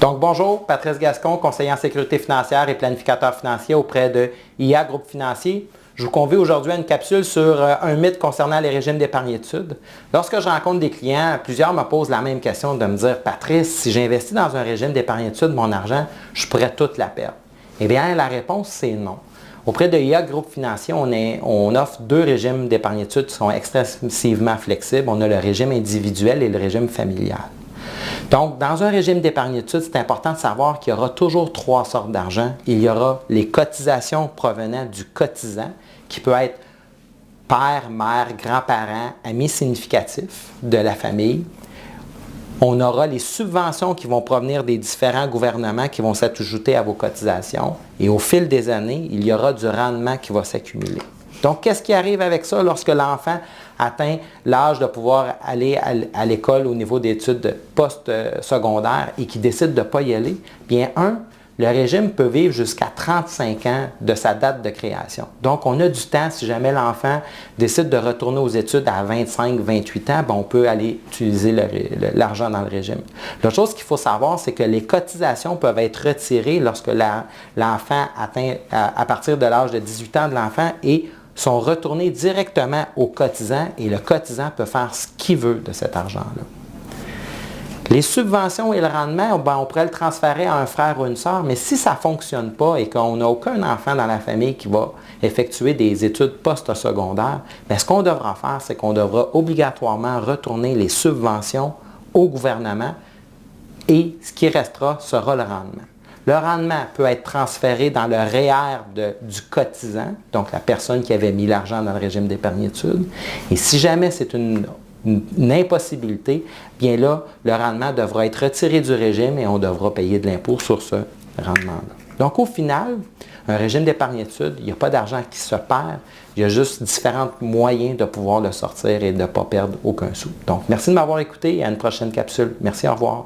Donc bonjour, Patrice Gascon, conseiller en sécurité financière et planificateur financier auprès de IA Groupe Financier. Je vous convie aujourd'hui à une capsule sur un mythe concernant les régimes d'épargne-études. Lorsque je rencontre des clients, plusieurs me posent la même question de me dire « Patrice, si j'investis dans un régime d'épargne-études, mon argent, je pourrais tout la perdre. » Eh bien, la réponse, c'est non. Auprès de IA Groupe Financier, on offre deux régimes d'épargne-études qui sont excessivement flexibles. On a le régime individuel et le régime familial. Donc, dans un régime d'épargne-études, c'est important de savoir qu'il y aura toujours trois sortes d'argent. Il y aura les cotisations provenant du cotisant, qui peut être père, mère, grands-parents, amis significatifs de la famille. On aura les subventions qui vont provenir des différents gouvernements qui vont s'ajouter à vos cotisations. Et au fil des années, il y aura du rendement qui va s'accumuler. Donc, qu'est-ce qui arrive avec ça lorsque l'enfant atteint l'âge de pouvoir aller à l'école au niveau d'études post-secondaires et qui décide de ne pas y aller? Bien, le régime peut vivre jusqu'à 35 ans de sa date de création. Donc, on a du temps si jamais l'enfant décide de retourner aux études à 25-28 ans, on peut aller utiliser l'argent dans le régime. L'autre chose qu'il faut savoir, c'est que les cotisations peuvent être retirées lorsque l'enfant atteint à partir de l'âge de 18 ans de l'enfant et sont retournées directement au cotisant et le cotisant peut faire ce qu'il veut de cet argent-là. Les subventions et le rendement, on pourrait le transférer à un frère ou une sœur, mais si ça ne fonctionne pas et qu'on n'a aucun enfant dans la famille qui va effectuer des études post-secondaires, ce qu'on devra faire, c'est qu'on devra obligatoirement retourner les subventions au gouvernement et ce qui restera sera le rendement. Le rendement peut être transféré dans le REER du cotisant, donc la personne qui avait mis l'argent dans le régime d'épargne-études. Et si jamais c'est une impossibilité, bien là, le rendement devra être retiré du régime et on devra payer de l'impôt sur ce rendement-là. Donc, au final, un régime d'épargne-études, il n'y a pas d'argent qui se perd, il y a juste différents moyens de pouvoir le sortir et de ne pas perdre aucun sou. Donc, merci de m'avoir écouté et à une prochaine capsule. Merci, au revoir.